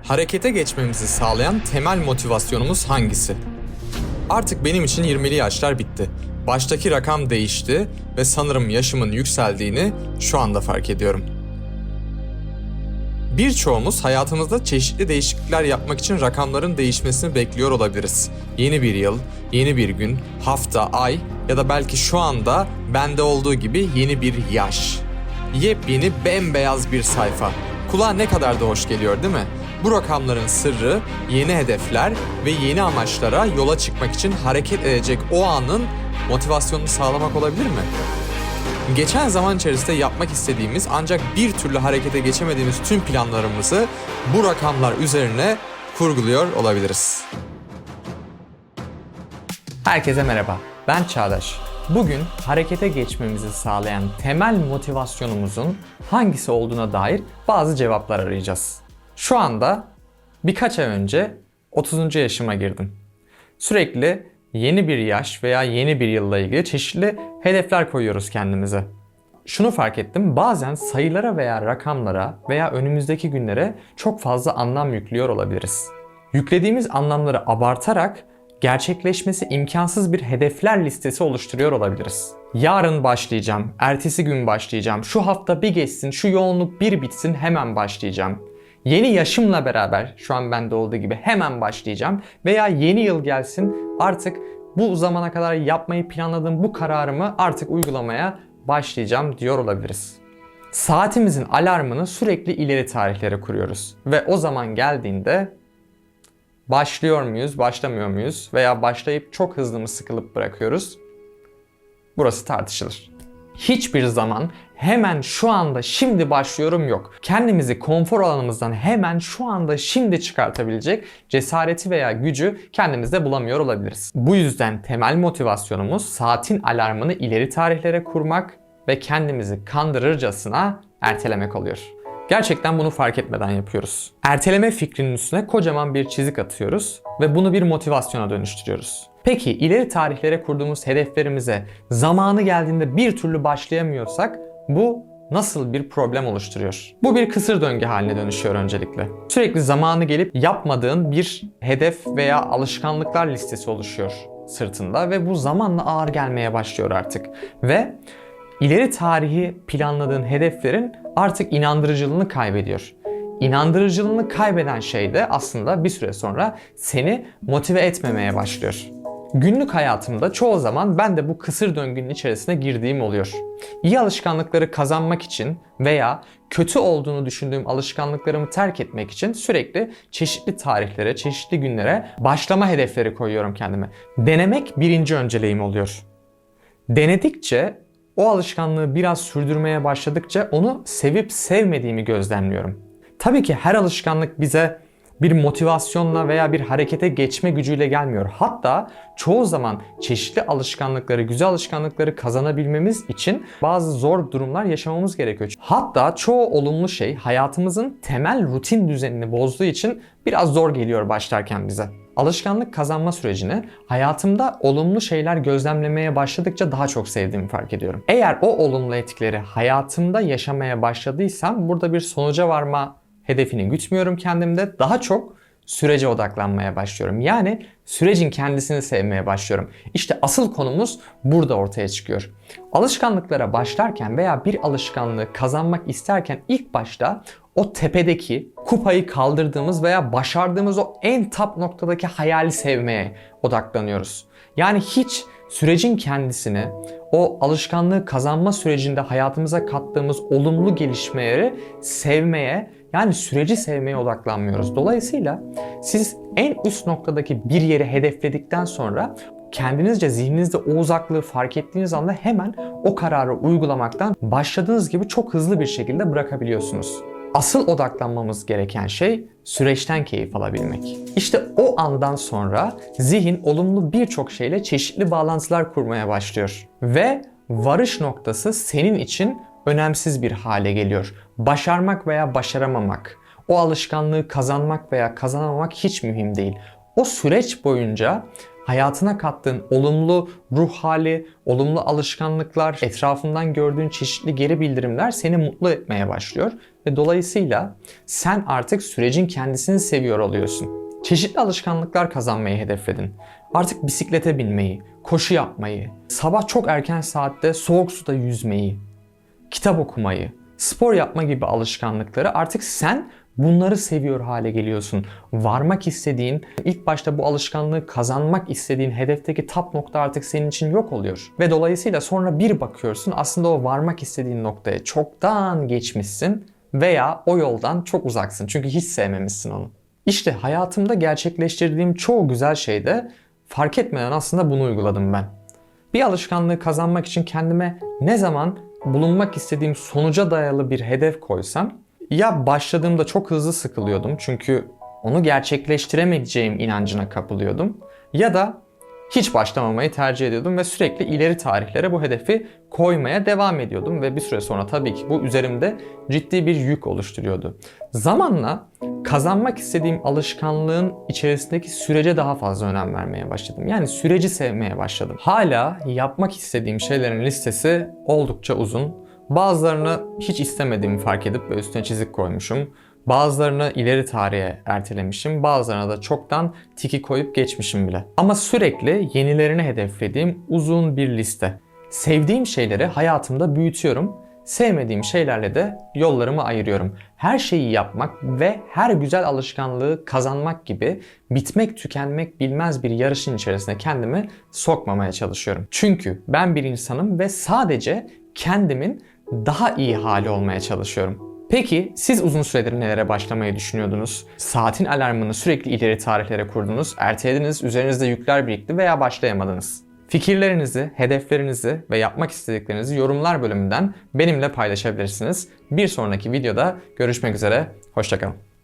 Harekete geçmemizi sağlayan temel motivasyonumuz hangisi? Artık benim için 20'li yaşlar bitti. Baştaki rakam değişti ve sanırım yaşımın yükseldiğini şu anda fark ediyorum. Birçoğumuz hayatımızda çeşitli değişiklikler yapmak için rakamların değişmesini bekliyor olabiliriz. Yeni bir yıl, yeni bir gün, hafta, ay ya da belki şu anda bende olduğu gibi yeni bir yaş. Yepyeni bembeyaz bir sayfa. Kulağa ne kadar da hoş geliyor değil mi? Bu rakamların sırrı yeni hedefler ve yeni amaçlara yola çıkmak için hareket edecek o anın motivasyonunu sağlamak olabilir mi? Geçen zaman içerisinde yapmak istediğimiz ancak bir türlü harekete geçemediğimiz tüm planlarımızı bu rakamlar üzerine kurguluyor olabiliriz. Herkese merhaba, ben Çağdaş. Bugün harekete geçmemizi sağlayan temel motivasyonumuzun hangisi olduğuna dair bazı cevaplar arayacağız. Şu anda birkaç ay önce 30. yaşıma girdim. Sürekli yeni bir yaş veya yeni bir yılla ilgili çeşitli hedefler koyuyoruz kendimize. Şunu fark ettim, bazen sayılara veya rakamlara veya önümüzdeki günlere çok fazla anlam yüklüyor olabiliriz. Yüklediğimiz anlamları abartarak gerçekleşmesi imkansız bir hedefler listesi oluşturuyor olabiliriz. Yarın başlayacağım, ertesi gün başlayacağım, şu hafta bir geçsin, şu yoğunluk bir bitsin hemen başlayacağım. Yeni yaşımla beraber, şu an bende olduğu gibi hemen başlayacağım veya yeni yıl gelsin artık bu zamana kadar yapmayı planladığım bu kararımı artık uygulamaya başlayacağım diyor olabiliriz. Saatimizin alarmını sürekli ileri tarihlere kuruyoruz ve o zaman geldiğinde başlıyor muyuz, başlamıyor muyuz veya başlayıp çok hızlı mı sıkılıp bırakıyoruz? Burası tartışılır. Hiçbir zaman hemen şu anda şimdi başlıyorum yok. Kendimizi konfor alanımızdan hemen şu anda şimdi çıkartabilecek cesareti veya gücü kendimizde bulamıyor olabiliriz. Bu yüzden temel motivasyonumuz saatin alarmını ileri tarihlere kurmak ve kendimizi kandırırcasına ertelemek oluyor. Gerçekten bunu fark etmeden yapıyoruz. Erteleme fikrinin üstüne kocaman bir çizik atıyoruz ve bunu bir motivasyona dönüştürüyoruz. Peki ileri tarihlere kurduğumuz hedeflerimize zamanı geldiğinde bir türlü başlayamıyorsak bu nasıl bir problem oluşturuyor? Bu bir kısır döngü haline dönüşüyor öncelikle. Sürekli zamanı gelip yapmadığın bir hedef veya alışkanlıklar listesi oluşuyor sırtında ve bu zamanla ağır gelmeye başlıyor artık. Ve ileri tarihi planladığın hedeflerin artık inandırıcılığını kaybediyor. İnandırıcılığını kaybeden şey de aslında bir süre sonra seni motive etmemeye başlıyor. Günlük hayatımda çoğu zaman ben de bu kısır döngünün içerisine girdiğim oluyor. İyi alışkanlıkları kazanmak için veya kötü olduğunu düşündüğüm alışkanlıklarımı terk etmek için sürekli çeşitli tarihlere, çeşitli günlere başlama hedefleri koyuyorum kendime. Denemek birinci önceliğim oluyor. Denedikçe, o alışkanlığı biraz sürdürmeye başladıkça onu sevip sevmediğimi gözlemliyorum. Tabii ki her alışkanlık bize bir motivasyonla veya bir harekete geçme gücüyle gelmiyor. Hatta çoğu zaman çeşitli alışkanlıkları, güzel alışkanlıkları kazanabilmemiz için bazı zor durumlar yaşamamız gerekiyor. Hatta çoğu olumlu şey hayatımızın temel rutin düzenini bozduğu için biraz zor geliyor başlarken bize. Alışkanlık kazanma sürecini hayatımda olumlu şeyler gözlemlemeye başladıkça daha çok sevdiğimi fark ediyorum. Eğer o olumlu etkileri hayatımda yaşamaya başladıysam burada bir sonuca varma hedefini gütmüyorum kendimde. Daha çok sürece odaklanmaya başlıyorum. Yani sürecin kendisini sevmeye başlıyorum. İşte asıl konumuz burada ortaya çıkıyor. Alışkanlıklara başlarken veya bir alışkanlığı kazanmak isterken ilk başta o tepedeki kupayı kaldırdığımız veya başardığımız o en top noktadaki hayali sevmeye odaklanıyoruz. Yani hiç sürecin kendisini, o alışkanlığı kazanma sürecinde hayatımıza kattığımız olumlu gelişmeleri sevmeye, yani süreci sevmeye odaklanmıyoruz. Dolayısıyla siz en üst noktadaki bir yeri hedefledikten sonra kendinizce zihninizde o uzaklığı fark ettiğiniz anda hemen o kararı uygulamaktan başladığınız gibi çok hızlı bir şekilde bırakabiliyorsunuz. Asıl odaklanmamız gereken şey süreçten keyif alabilmek. İşte o andan sonra zihin olumlu birçok şeyle çeşitli bağlantılar kurmaya başlıyor. Ve varış noktası senin için önemsiz bir hale geliyor. Başarmak veya başaramamak, o alışkanlığı kazanmak veya kazanamamak hiç mühim değil. O süreç boyunca hayatına kattığın olumlu ruh hali, olumlu alışkanlıklar, etrafından gördüğün çeşitli geri bildirimler seni mutlu etmeye başlıyor. ve dolayısıyla sen artık sürecin kendisini seviyor oluyorsun. Çeşitli alışkanlıklar kazanmayı hedefledin. Artık bisiklete binmeyi, koşu yapmayı, sabah çok erken saatte soğuk suda yüzmeyi, kitap okumayı, spor yapma gibi alışkanlıkları artık sen bunları seviyor hale geliyorsun. Varmak istediğin, ilk başta bu alışkanlığı kazanmak istediğin hedefteki tap nokta artık senin için yok oluyor. Ve dolayısıyla sonra bir bakıyorsun aslında o varmak istediğin noktaya çoktan geçmişsin veya o yoldan çok uzaksın. Çünkü hiç sevmemişsin onu. İşte hayatımda gerçekleştirdiğim çoğu güzel şeyde fark etmeden aslında bunu uyguladım ben. Bir alışkanlığı kazanmak için kendime ne zaman bulunmak istediğim sonuca dayalı bir hedef koysam, ya başladığımda çok hızlı sıkılıyordum çünkü onu gerçekleştiremeyeceğim inancına kapılıyordum, ya da hiç başlamamayı tercih ediyordum ve sürekli ileri tarihlere bu hedefi koymaya devam ediyordum ve bir süre sonra tabii ki bu üzerimde ciddi bir yük oluşturuyordu. Zamanla kazanmak istediğim alışkanlığın içerisindeki sürece daha fazla önem vermeye başladım. Yani süreci sevmeye başladım. Hala yapmak istediğim şeylerin listesi oldukça uzun. Bazılarını hiç istemediğimi fark edip ve üstüne çizik koymuşum. Bazılarını ileri tarihe ertelemişim, bazılarına da çoktan tiki koyup geçmişim bile. Ama sürekli yenilerini hedeflediğim uzun bir liste. Sevdiğim şeyleri hayatımda büyütüyorum, sevmediğim şeylerle de yollarımı ayırıyorum. Her şeyi yapmak ve her güzel alışkanlığı kazanmak gibi bitmek tükenmek bilmez bir yarışın içerisine kendimi sokmamaya çalışıyorum. Çünkü ben bir insanım ve sadece kendimin daha iyi hali olmaya çalışıyorum. Peki siz uzun süredir nelere başlamayı düşünüyordunuz? Saatin alarmını sürekli ileri tarihlere kurdunuz, ertelediniz, üzerinizde yükler birikti veya başlayamadınız. Fikirlerinizi, hedeflerinizi ve yapmak istediklerinizi yorumlar bölümünden benimle paylaşabilirsiniz. Bir sonraki videoda görüşmek üzere, hoşça kalın.